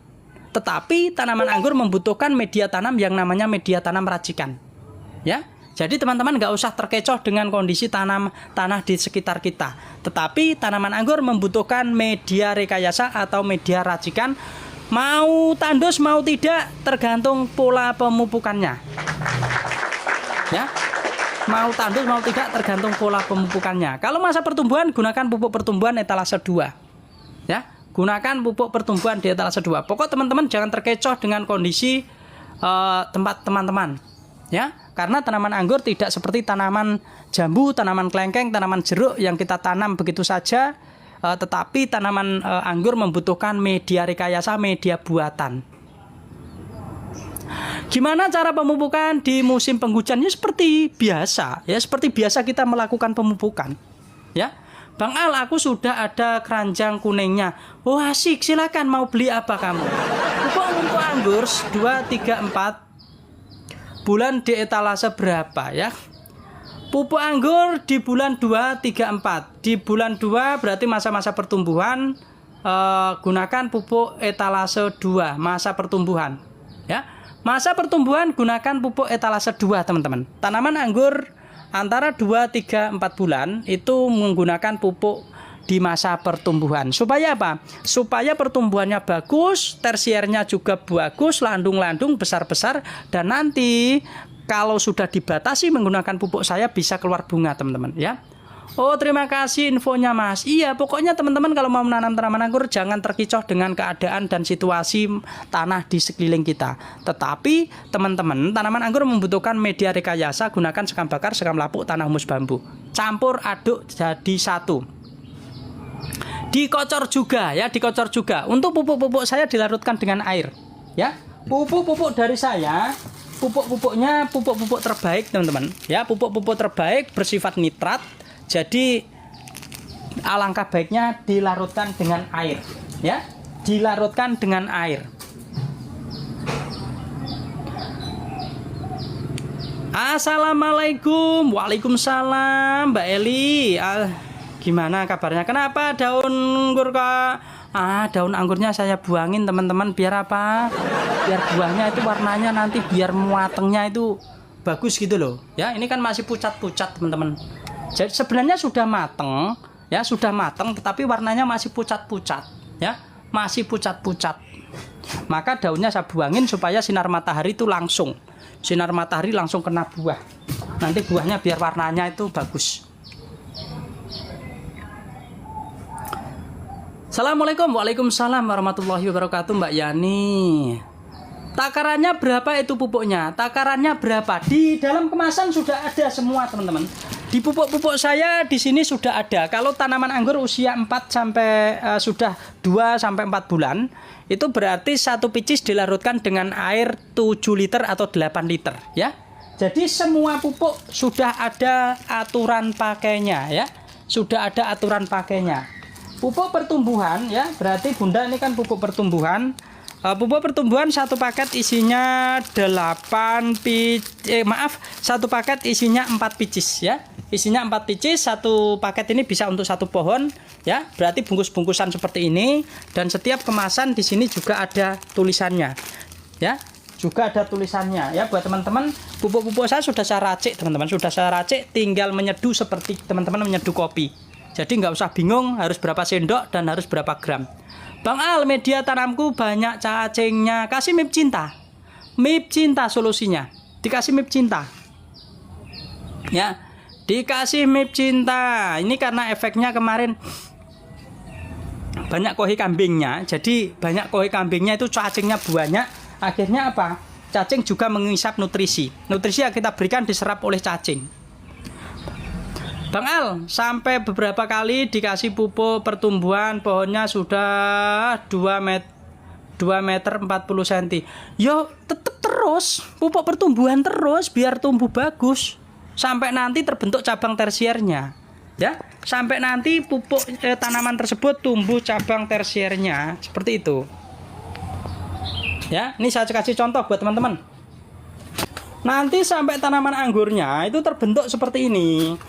Tetapi tanaman anggur membutuhkan media tanam yang namanya media tanam racikan. Ya, jadi teman-teman nggak usah terkecoh dengan kondisi tanah di sekitar kita. Tetapi tanaman anggur membutuhkan media rekayasa atau media racikan. Mau tandus mau tidak tergantung pola pemupukannya. Ya, mau tandus mau tidak tergantung pola pemupukannya. Kalau masa pertumbuhan gunakan pupuk pertumbuhan etalase 2. Ya, gunakan pupuk pertumbuhan di etalase 2. Pokok teman-teman jangan terkecoh dengan kondisi tempat teman-teman. Ya, karena tanaman anggur tidak seperti tanaman jambu, tanaman kelengkeng, tanaman jeruk yang kita tanam begitu saja. Tetapi tanaman anggur membutuhkan media rekayasa, media buatan. Gimana cara pemupukan di musim penghujan? Ya seperti biasa, ya seperti biasa kita melakukan pemupukan. Ya, Bang Al, aku sudah ada keranjang kuningnya. Oh asik, silakan, mau beli apa kamu? Pupuk untuk anggur 2, 3, 4 bulan di etalase berapa ya? Pupuk anggur di bulan 2, 3, 4. Di bulan 2 berarti masa-masa pertumbuhan, gunakan pupuk etalase 2, masa pertumbuhan. Ya, masa pertumbuhan gunakan pupuk etalase 2 teman-teman. Tanaman anggur antara 2, 3, 4 bulan itu menggunakan pupuk di masa pertumbuhan. Supaya apa? Supaya pertumbuhannya bagus, tersiernya juga bagus, landung-landung besar-besar, dan nanti kalau sudah dibatasi menggunakan pupuk saya bisa keluar bunga teman-teman ya. Oh terima kasih infonya Mas. Iya pokoknya teman-teman kalau mau menanam tanaman anggur jangan terkecoh dengan keadaan dan situasi tanah di sekeliling kita. Tetapi teman-teman tanaman anggur membutuhkan media rekayasa, gunakan sekam bakar, sekam lapuk, tanah humus bambu. Campur aduk jadi satu. Dikocor juga ya, dikocor juga. Untuk pupuk-pupuk saya dilarutkan dengan air ya. Pupuk-pupuk dari saya, pupuk-pupuknya pupuk-pupuk terbaik teman-teman ya, pupuk-pupuk terbaik bersifat nitrat. Jadi alangkah baiknya dilarutkan dengan air ya, dilarutkan dengan air. Assalamualaikum. Waalaikumsalam Mbak Eli. Gimana kabarnya? Kenapa daun anggur kak? Daun anggurnya saya buangin teman-teman. Biar apa? Biar buahnya itu warnanya nanti biar matengnya itu bagus gitu loh. Ya, ini kan masih pucat-pucat teman-teman. Jadi sebenarnya sudah mateng, ya sudah mateng, tetapi warnanya masih pucat-pucat, ya masih pucat-pucat. Maka daunnya saya buangin supaya sinar matahari itu langsung, sinar matahari langsung kena buah. Nanti buahnya biar warnanya itu bagus. Assalamualaikum. Waalaikumsalam warahmatullahi wabarakatuh Mbak Yani. Takarannya berapa itu pupuknya? Takarannya berapa? Di dalam kemasan sudah ada semua teman-teman. Di pupuk-pupuk saya di sini sudah ada. Kalau tanaman anggur usia 4 sampai sudah 2 sampai 4 bulan, itu berarti satu picis dilarutkan dengan air 7 liter atau 8 liter ya. Jadi semua pupuk sudah ada aturan pakainya ya. Sudah ada aturan pakainya. Pupuk pertumbuhan ya, berarti Bunda ini kan pupuk pertumbuhan. Pupuk pertumbuhan satu paket isinya 1 paket isinya 4 picis ya. Isinya 4 picis, satu paket ini bisa untuk satu pohon ya. Berarti bungkus-bungkusan seperti ini, dan setiap kemasan di sini juga ada tulisannya. Ya, juga ada tulisannya ya buat teman-teman. Pupuk-pupuk saya sudah saya racik teman-teman, sudah saya racik, tinggal menyeduh seperti teman-teman menyeduh kopi. Jadi nggak usah bingung harus berapa sendok dan harus berapa gram. Bang Al, media tanamku banyak cacingnya. Kasih MIP Cinta. MIP Cinta solusinya. Dikasih MIP Cinta. Ya, dikasih MIP Cinta. Ini karena efeknya kemarin banyak kohi kambingnya. Jadi banyak kohi kambingnya itu cacingnya banyak. Akhirnya apa? cacing juga mengisap nutrisi. Nutrisi yang kita berikan diserap oleh cacing. Bang Al, sampai beberapa kali dikasih pupuk pertumbuhan pohonnya sudah 2 meter 40 cm. Yo, tetap terus pupuk pertumbuhan terus biar tumbuh bagus sampai nanti terbentuk cabang tersiernya. Ya, sampai nanti pupuk tanaman tersebut tumbuh cabang tersiernya seperti itu. Ya, ini saya kasih contoh buat teman-teman. Nanti sampai tanaman anggurnya itu terbentuk seperti ini.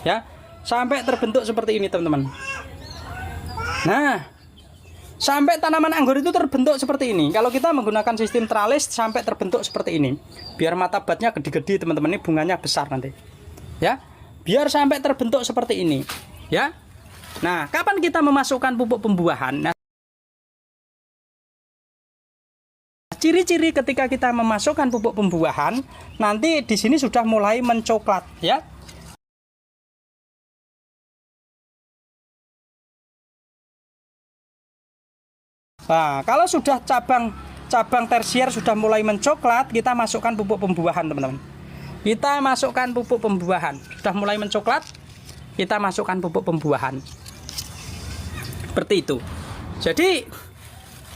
Ya, sampai terbentuk seperti ini, teman-teman. Nah, sampai tanaman anggur itu terbentuk seperti ini. Kalau kita menggunakan sistem tralis sampai terbentuk seperti ini. Biar mata batnya gede-gede, teman-teman. Ini bunganya besar nanti. Ya, biar sampai terbentuk seperti ini. Ya. Nah, kapan kita memasukkan pupuk pembuahan? Nah, ciri-ciri ketika kita memasukkan pupuk pembuahan, nanti di sini sudah mulai mencoklat, ya. Nah, kalau sudah cabang tersier sudah mulai mencoklat, kita masukkan pupuk pembuahan, teman-teman. Kita masukkan pupuk pembuahan. Sudah mulai mencoklat, kita masukkan pupuk pembuahan. Seperti itu. Jadi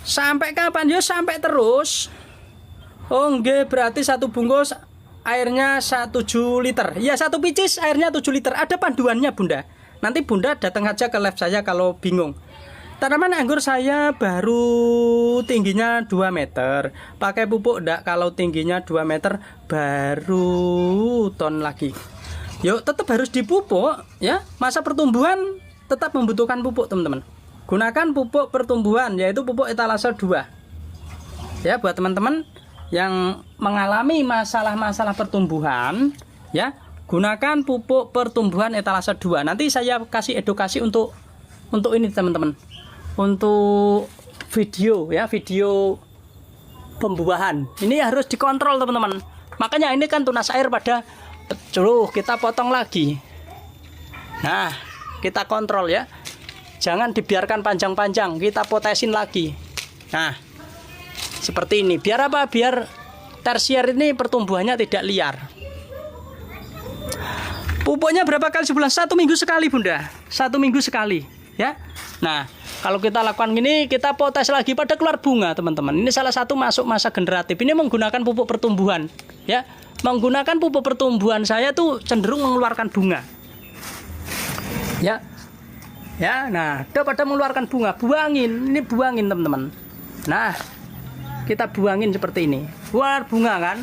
sampai kapan? Yo, sampai terus. Oh, nggih, berarti satu bungkus airnya 7 liter. Ya, satu picis airnya 7 liter. Ada panduannya, Bunda. Nanti Bunda datang aja ke lab saya kalau bingung. Tanaman anggur saya baru tingginya 2 meter. Pakai pupuk enggak? Kalau tingginya 2 meter baru ton lagi. Yuk, tetap harus dipupuk ya. Masa pertumbuhan tetap membutuhkan pupuk, teman-teman. Gunakan pupuk pertumbuhan yaitu pupuk etalase 2. Ya, buat teman-teman yang mengalami masalah-masalah pertumbuhan ya, gunakan pupuk pertumbuhan etalase 2. Nanti saya kasih edukasi untuk ini, teman-teman. Untuk video ya, video pembuahan ini harus dikontrol, teman-teman. Makanya ini kan tunas air pada celuh, kita potong lagi. Nah, kita kontrol ya, jangan dibiarkan panjang-panjang, kita potesin lagi. Nah, seperti ini. Biar apa? Biar tersier ini pertumbuhannya tidak liar. Pupuknya berapa kali sebulan? 1 minggu sekali, Bunda. 1 minggu sekali ya. Nah, kalau kita lakukan gini, kita potes lagi pada keluar bunga, teman-teman. Ini salah satu masuk masa generatif. Ini menggunakan pupuk pertumbuhan, ya. Menggunakan pupuk pertumbuhan saya tuh cenderung mengeluarkan bunga, ya. Ya, nah, udah pada mengeluarkan bunga, buangin. Ini buangin, teman-teman. Nah, kita buangin seperti ini. Keluar bunga kan?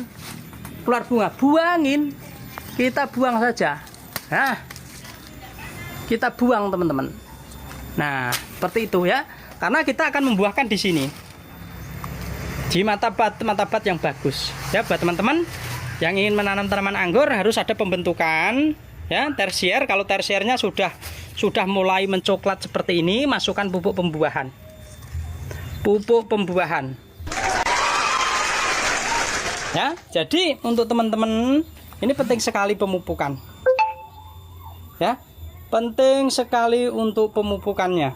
Keluar bunga, buangin. Kita buang saja. Nah, kita buang, teman-teman. Nah, seperti itu ya. Karena kita akan membuahkan di sini. Di mata bat yang bagus. Ya, buat teman-teman yang ingin menanam tanaman anggur harus ada pembentukan ya, tersier. Kalau tersiernya sudah mulai mencoklat seperti ini, masukkan pupuk pembuahan. Pupuk pembuahan. Ya, jadi untuk teman-teman ini penting sekali pemupukan. Ya. Penting sekali untuk pemupukannya.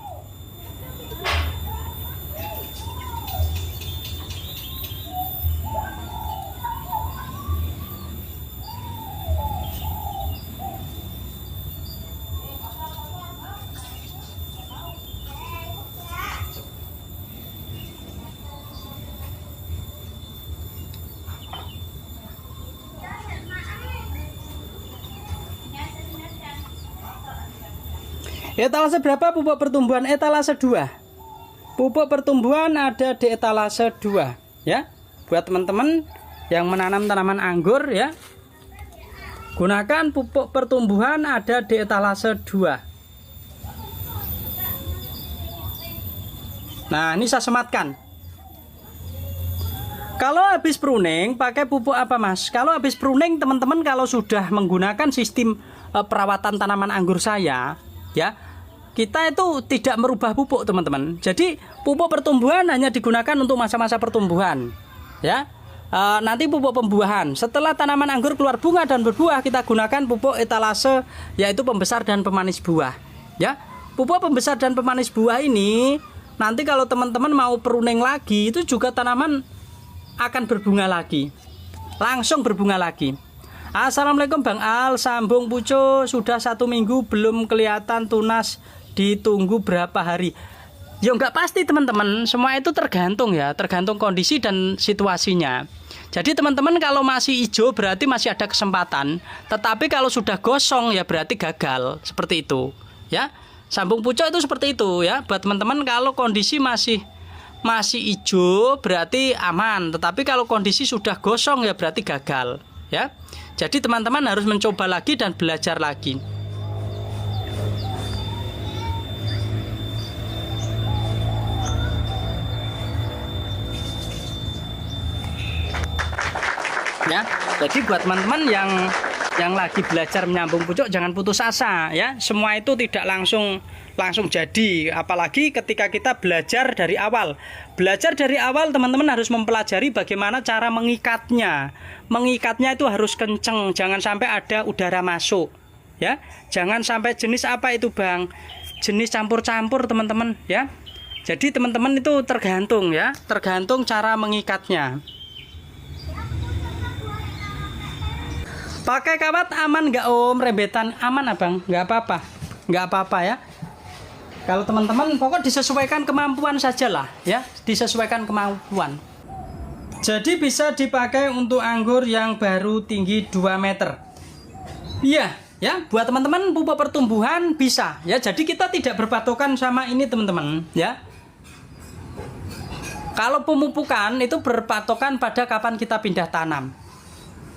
Etalase berapa pupuk pertumbuhan? Etalase 2. Pupuk pertumbuhan ada di etalase 2 ya. Buat teman-teman yang menanam tanaman anggur ya, gunakan pupuk pertumbuhan ada di etalase 2. Nah, ini saya sematkan. Kalau habis pruning pakai pupuk apa, Mas? Kalau habis pruning, teman-teman kalau sudah menggunakan sistem perawatan tanaman anggur saya ya, kita itu tidak merubah pupuk, teman-teman. Jadi pupuk pertumbuhan hanya digunakan untuk masa-masa pertumbuhan ya. Nanti pupuk pembuahan setelah tanaman anggur keluar bunga dan berbuah, kita gunakan pupuk etalase yaitu pembesar dan pemanis buah ya. Pupuk pembesar dan pemanis buah ini nanti kalau teman-teman mau pruning lagi, itu juga tanaman akan berbunga lagi. Langsung berbunga lagi. Assalamualaikum Bang Al, sambung pucuk sudah 1 minggu belum kelihatan tunas, ditunggu berapa hari? Ya nggak pasti teman-teman, semua itu tergantung ya, tergantung kondisi dan situasinya. Jadi teman-teman kalau masih hijau berarti masih ada kesempatan, tetapi kalau sudah gosong ya berarti gagal, seperti itu ya. Sambung pucuk itu seperti itu ya. Buat teman-teman kalau kondisi masih hijau berarti aman, tetapi kalau kondisi sudah gosong ya berarti gagal ya. Jadi teman-teman harus mencoba lagi dan belajar lagi. Ya, jadi buat teman-teman yang lagi belajar menyambung pucuk jangan putus asa ya. Semua itu tidak langsung jadi, apalagi ketika kita belajar dari awal. Belajar dari awal teman-teman harus mempelajari bagaimana cara mengikatnya. Mengikatnya itu harus kenceng, jangan sampai ada udara masuk ya. Jangan sampai jenis apa itu Bang? Jenis campur-campur teman-teman ya. Jadi teman-teman itu tergantung ya, tergantung cara mengikatnya. Pakai kawat aman nggak Om? Rembetan aman Abang? Nggak apa-apa ya. Kalau teman-teman pokok disesuaikan kemampuan sajalah ya, disesuaikan kemampuan. Jadi bisa dipakai untuk anggur yang baru tinggi 2 meter. Iya ya, buat teman-teman pupuk pertumbuhan bisa ya. Jadi kita tidak berpatokan sama ini teman-teman ya. Kalau pemupukan itu berpatokan pada kapan kita pindah tanam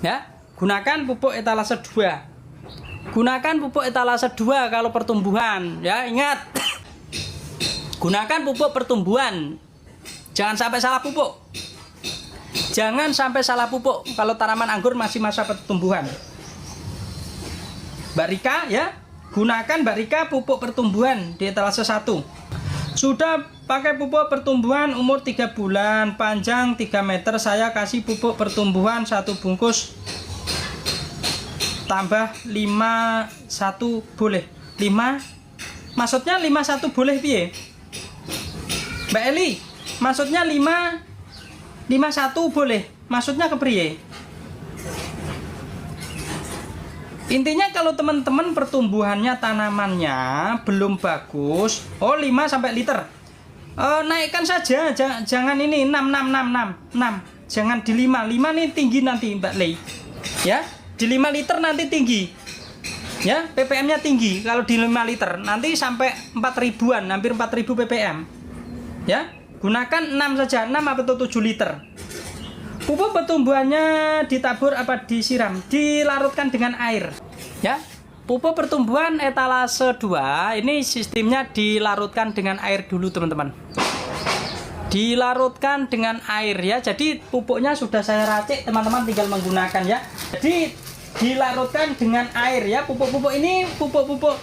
ya. Gunakan pupuk etalase 2. Gunakan pupuk etalase 2 kalau pertumbuhan ya. Ingat, gunakan pupuk pertumbuhan. Jangan sampai salah pupuk. Jangan sampai salah pupuk kalau tanaman anggur masih masa pertumbuhan. Mbak Rika ya, gunakan Mbak Rika pupuk pertumbuhan di etalase 1. Sudah pakai pupuk pertumbuhan umur 3 bulan, panjang 3 meter, saya kasih pupuk pertumbuhan 1 bungkus tambah 51 boleh. 5 maksudnya 51 boleh piye? Mbak Eli, maksudnya 51 boleh. Maksudnya kepriye? Intinya kalau teman-teman pertumbuhannya tanamannya belum bagus, 5 sampai liter. Naikkan saja, jangan ini 6. Jangan di 5 nih tinggi nanti Mbak Lei. Ya, di 5 liter nanti tinggi. Ya, ppm-nya tinggi. Kalau di 5 liter nanti sampai 4.000-an, hampir 4.000 ppm. Ya, gunakan 6 saja, 6 atau 7 liter. Pupuk pertumbuhannya ditabur apa disiram? Dilarutkan dengan air. Ya. Pupuk pertumbuhan etalase 2 ini sistemnya dilarutkan dengan air dulu teman-teman. Dilarutkan dengan air ya. Jadi pupuknya sudah saya racik, teman-teman tinggal menggunakan ya. Jadi dilarutkan dengan air ya. Pupuk-pupuk ini pupuk-pupuk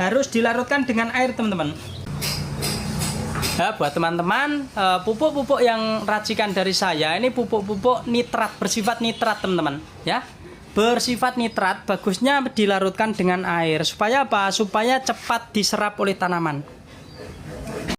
harus dilarutkan dengan air teman-teman. Ya, buat teman-teman, pupuk-pupuk yang racikan dari saya ini pupuk-pupuk nitrat, bersifat nitrat teman-teman ya. Bersifat nitrat, bagusnya dilarutkan dengan air supaya apa? Supaya cepat diserap oleh tanaman.